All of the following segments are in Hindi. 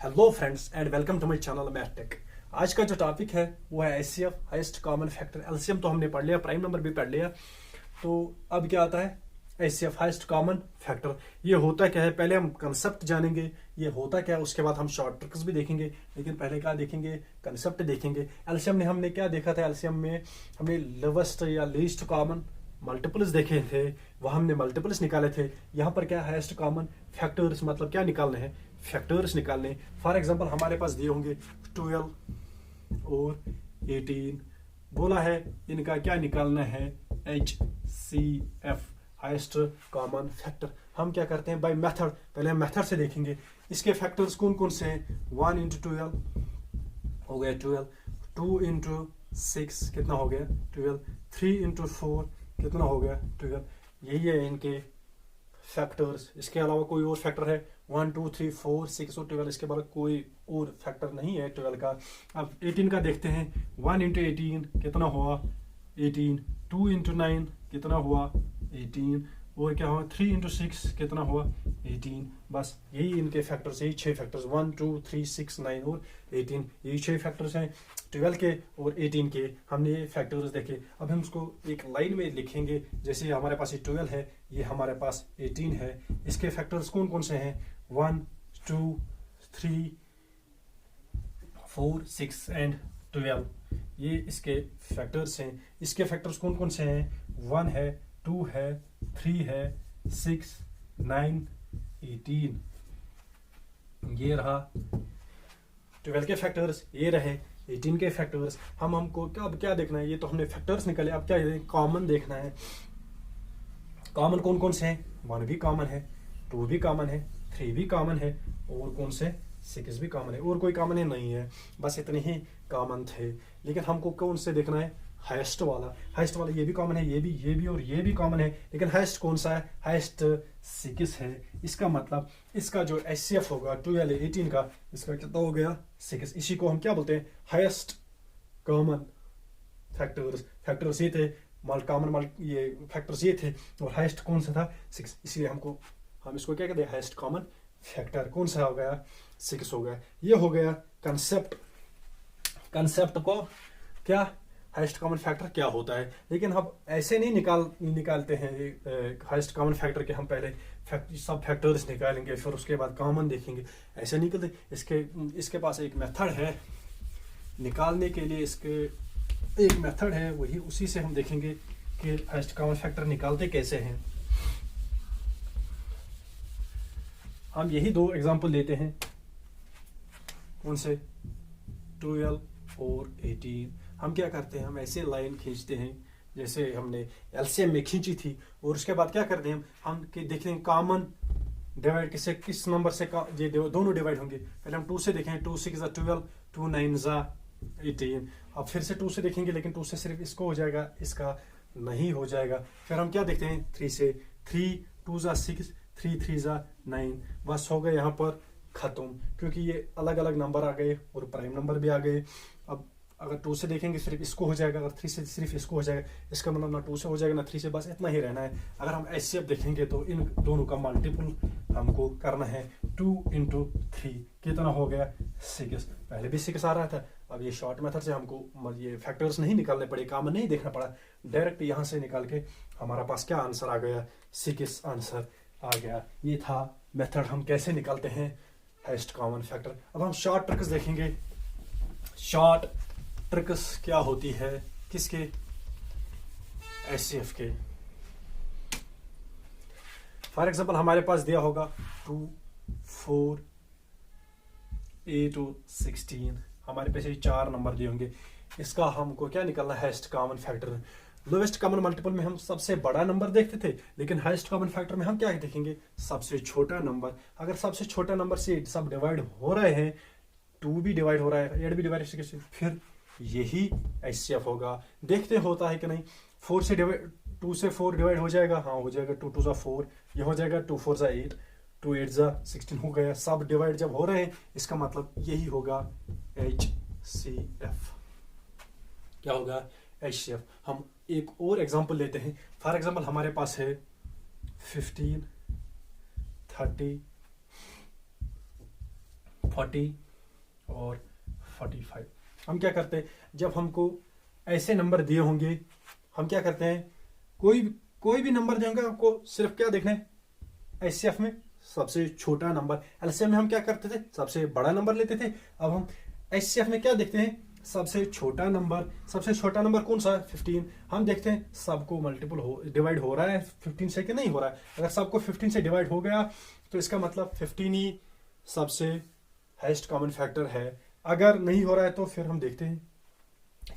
Hello friends and welcome to my channel math tech. आज का जो टॉपिक है वो है HCF, highest common factor. LCM तो हमने पढ़ लिया, प्राइम नंबर भी पढ़ लिया। तो अब क्या आता है एचसीएफ, हाईएस्ट कॉमन फैक्टर। ये होता क्या है, पहले हम कंसेप्ट जानेंगे ये होता क्या है, उसके बाद हम शॉर्ट ट्रिक्स भी देखेंगे। लेकिन पहले क्या देखेंगे, कंसेप्ट देखेंगे। एलसीएम में हमने क्या देखा था, एलसीएम में हमने लोवेस्ट या लीस्ट कॉमन मल्टीपल्स देखे थे, वहां हमने मल्टीपल्स निकाले थे। यहाँ पर क्या हाईएस्ट कॉमन फैक्टर्स, मतलब क्या निकालने हैं, फैक्टर्स निकालने। फॉर एग्जांपल हमारे पास दिए होंगे 12 और 18, बोला है इनका क्या निकालना है, H C F, highest common factor. हम क्या करते हैं बाय मेथड, पहले हम मेथड से देखेंगे इसके फैक्टर्स कौन कौन से हैं। 1 इंटू 12 हो गया 12, 2 इंटू 6 कितना हो गया 12, 3 इंटू 4 कितना हो गया 12। यही है इनके फैक्टर्स। इसके अलावा कोई और फैक्टर है 1 2 3 4 6 और 12, इसके बाद कोई और फैक्टर नहीं है 12 का। अब 18 का देखते हैं। 1 इंटू 18 कितना हुआ 18, 2 इंटू 9 कितना हुआ 18, और क्या हुआ 3 इंटू 6 कितना हुआ 18। बस यही इनके फैक्टर्स, यही 6 फैक्टर्स 1 2 3 6 9 और 18, यही 6 फैक्टर्स हैं 12 के और 18 के। हमने ये फैक्टर्स देखे। अब हम उसको एक लाइन में लिखेंगे। जैसे हमारे पास ये 12 है, ये हमारे पास 18 है। इसके फैक्टर्स कौन कौन से हैं 1 2 3 4 6 एंड 12, ये इसके फैक्टर्स हैं। इसके फैक्टर्स कौन कौन से हैं 1 है, 2 है, 3 है, 6 9 18, ये रहा 12 के फैक्टर्स, ये रहे 18 के फैक्टर्स। हमको अब क्या देखना है, ये तो हमने फैक्टर्स निकाले। अब क्या कॉमन देखना है। कॉमन कौन कौन से हैं, 1 भी कॉमन है, 2 भी कॉमन है, 3 भी कॉमन है, और कौन से 6 भी कॉमन है, और कोई कॉमन है नहीं है। बस इतने ही कॉमन थे। लेकिन हमको कौन से देखना है, हाईएस्ट वाला। हाईएस्ट वाला ये भी कॉमन है, ये भी और ये भी कॉमन है। लेकिन हाईएस्ट कौन सा है, हाईएस्ट 6 है। इसका मतलब इसका जो एचसीएफ होगा 12 18 का, इसका कितना हो गया 6। इसी को हम क्या बोलते हैं, हाईएस्ट कॉमन फैक्टर्स। फैक्टर्स ये थे, ये फैक्टर्स ये थे, और हाईएस्ट कौन सा था 6। इसलिए हम इसको क्या कहते हैं, हाईएस्ट कॉमन फैक्टर। कौन सा हो गया 6 हो गया। ये हो गया कंसेप्ट। कंसेप्ट को क्या, हाईएस्ट कॉमन फैक्टर क्या होता है। लेकिन हम ऐसे नहीं निकालते हैं हाईएस्ट कॉमन फैक्टर के। हम पहले सब फैक्टर्स निकालेंगे, फिर उसके बाद कॉमन देखेंगे, ऐसे नहीं करते। इसके पास एक मेथड है निकालने के लिए, इसके एक मेथड है, वही उसी से हम देखेंगे कि हाईएस्ट कॉमन फैक्टर निकालते कैसे हैं। हम यही 2 एग्जांपल लेते हैं। कौन से 12 और 18। हम क्या करते हैं, हम ऐसे लाइन खींचते हैं जैसे हमने एलसीएम में खींची थी, और उसके बाद क्या करते हैं हम देखते हैं कॉमन डिवाइड किस नंबर से ये दोनों डिवाइड होंगे। पहले हम 2 से देखें, 2 6 12, 2 9 18। अब फिर से 2 से देखेंगे, लेकिन 2 से सिर्फ इसको हो जाएगा, इसका नहीं हो जाएगा। फिर हम क्या देखते हैं 3 से, 3 2 6, 3 3 9। बस हो गए यहाँ पर खत्म, क्योंकि ये अलग अलग नंबर आ गए और प्राइम नंबर भी आ गए। अब अगर 2 से देखेंगे सिर्फ इसको हो जाएगा, अगर 3 से सिर्फ इसको हो जाएगा। इसका मतलब ना 2 से हो जाएगा ना 3 से, बस इतना ही रहना है। अगर हम एचसीएफ देखेंगे तो इन दोनों का मल्टीपल हमको करना है। 2 इंटू 3 कितना हो गया 6। पहले भी 6 आ रहा था। अब ये शॉर्ट मेथड से हमको ये फैक्टर्स नहीं निकालने पड़े, कॉमन नहीं देखना पड़ा, डायरेक्ट यहाँ से निकाल के हमारा पास क्या आंसर आ गया 6 आंसर आ गया। ये था मेथड, हम कैसे निकालते हैं हाईएस्ट कॉमन फैक्टर। अब हम शॉर्ट ट्रिक्स देखेंगे। शॉर्ट ट्रिक्स क्या होती है, किसके, एचसीएफ के। फॉर एग्जांपल हमारे पास दिया होगा 2 4 8 और 16। हमारे पास ये 4 नंबर दिए होंगे। इसका हमको क्या निकालना है, highest common factor. Lowest common multiple में हम सबसे बड़ा नंबर देखते थे, लेकिन हाईएस्ट कॉमन फैक्टर में हम क्या देखेंगे, सबसे छोटा नंबर। अगर सबसे छोटा नंबर से सब डिवाइड हो रहे हैं, 2 भी डिवाइड हो रहा है, 8 भी डिवाइड, फिर यही एचसीएफ होगा। देखते होता है कि नहीं। 4 से 2 से 4 डिवाइड हो जाएगा, हाँ हो जाएगा। 2 2 4, ये हो जाएगा 2 4 8, 2 8 16 हो गया। सब डिवाइड जब हो रहे हैं, इसका मतलब यही होगा एचसीएफ। क्या होगा एचसीएफ। हम एक और एग्जांपल लेते हैं। फॉर एग्जांपल हमारे पास है 15 30 40 और 45। हम क्या करते हैं, जब हमको ऐसे नंबर दिए होंगे हम क्या करते हैं, कोई भी नंबर देंगे आपको सिर्फ क्या देखना है, एचसीएफ में सबसे छोटा नंबर, एलसीएम में हम क्या करते थे, सबसे बड़ा नंबर लेते थे। अब हम एचसीएफ में क्या देखते हैं, सबसे छोटा नंबर। सबसे छोटा नंबर कौन सा है, 15। हम देखते हैं सबको डिवाइड हो रहा है 15 से कि नहीं हो रहा है। अगर सबको 15 से डिवाइड हो गया तो इसका मतलब 15 ही सबसे हाईएस्ट कॉमन फैक्टर है। अगर नहीं हो रहा है तो फिर हम देखते हैं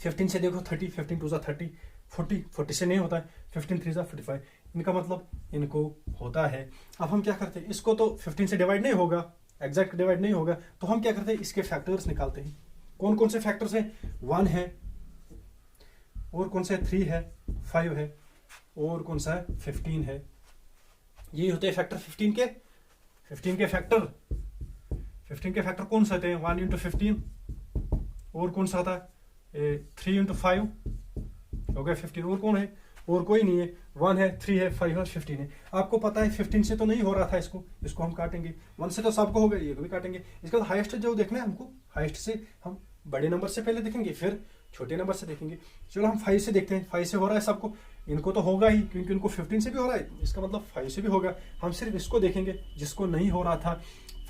15 से देखो 30, 15 टू 30, 40 से नहीं होता है, 15 3 45। इनका मतलब इनको होता है। अब हम क्या करते हैं, इसको तो 15 से डिवाइड नहीं होगा, एग्जैक्ट डिवाइड नहीं होगा, तो हम क्या करते हैं, इसके फैक्टर्स निकालते हैं। कौन कौन से फैक्टर्स हैं, 1 है, और कौन सा 3 है, 5 है, और कौन सा है 15 है। ये होते हैं फैक्टर 15 के फैक्टर। 15 के फैक्टर कौन सा होते हैं, 1 इंटू 15, और कौन सा आता है 3 इंटू 5 हो गया 15, और कौन है, और कोई नहीं है, 1 है, 3 है, 5 है, 15 है। आपको पता है 15 से तो नहीं हो रहा था, इसको हम काटेंगे, 1 से तो सबको हो गया, ये भी काटेंगे। इसके बाद हाईएस्ट जो देखना है हमको, हाईएस्ट से हम बड़े नंबर से पहले देखेंगे, फिर छोटे नंबर से देखेंगे। चलो हम 5 से देखते हैं, 5 से हो रहा है सबको, इनको तो होगा ही क्योंकि इनको 15 से भी हो रहा है, इसका मतलब 5 से भी होगा। हम सिर्फ इसको देखेंगे जिसको नहीं हो रहा था।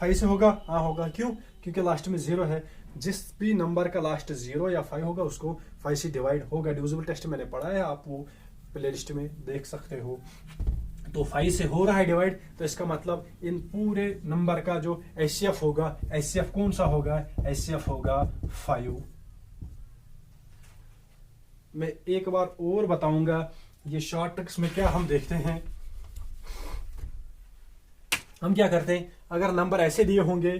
5 से होगा, हाँ होगा, क्यों, क्योंकि लास्ट में 0 है। जिस भी नंबर का लास्ट 0 या 5 होगा उसको 5 से डिवाइड होगा। डिविजिबल टेस्ट मैंने पढ़ा है, आप वो प्ले लिस्ट में देख सकते हो। तो 5 से हो रहा है डिवाइड, तो इसका मतलब इन पूरे नंबर का जो एचसीएफ होगा, एचसीएफ कौन सा होगा, एचसीएफ होगा 5। मैं एक बार और बताऊंगा, ये शॉर्ट ट्रिक्स में क्या हम देखते हैं। हम क्या करते हैं, अगर नंबर ऐसे दिए होंगे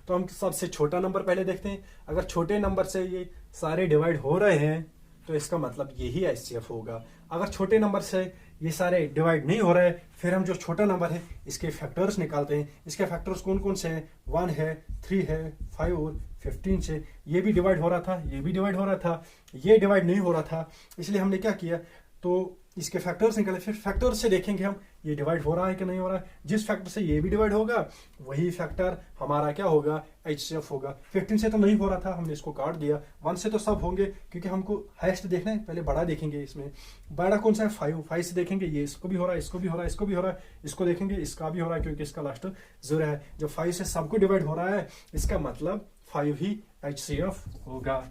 तो हम सबसे छोटा नंबर पहले देखते हैं। अगर छोटे नंबर से ये सारे डिवाइड हो रहे हैं तो इसका मतलब यही एचसीएफ होगा। अगर छोटे नंबर से ये सारे डिवाइड नहीं हो रहे, फिर हम जो छोटा नंबर है इसके फैक्टर्स निकालते हैं। इसके फैक्टर्स कौन कौन से हैं, 1 है, 3 है, 5 और 15 से। ये भी डिवाइड हो रहा था, ये भी डिवाइड हो रहा था, ये डिवाइड नहीं हो रहा था, इसलिए हमने क्या किया, तो इसके फैक्टर्स निकाले। फिर फैक्टर्स से देखेंगे हम ये डिवाइड हो रहा है कि नहीं हो रहा है। जिस फैक्टर से ये भी डिवाइड होगा वही फैक्टर हमारा क्या होगा, एचसीएफ होगा। 15 से तो नहीं हो रहा था, हमने इसको काट दिया। 1 से तो सब होंगे क्योंकि हमको हाईएस्ट देखना है, पहले बड़ा देखेंगे। इसमें बड़ा कौन सा है, 5 से देखेंगे, ये इसको भी हो रहा है, इसको भी हो रहा है, इसको भी हो रहा है, इसको देखेंगे, इसका भी हो रहा है क्योंकि इसका लास्ट 0 है। जब 5 से सबको डिवाइड हो रहा है इसका मतलब 5 ही एचसीएफ होगा।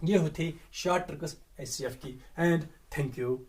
ये होती शॉर्ट ट्रिक्स एचसीएफ की। And thank you.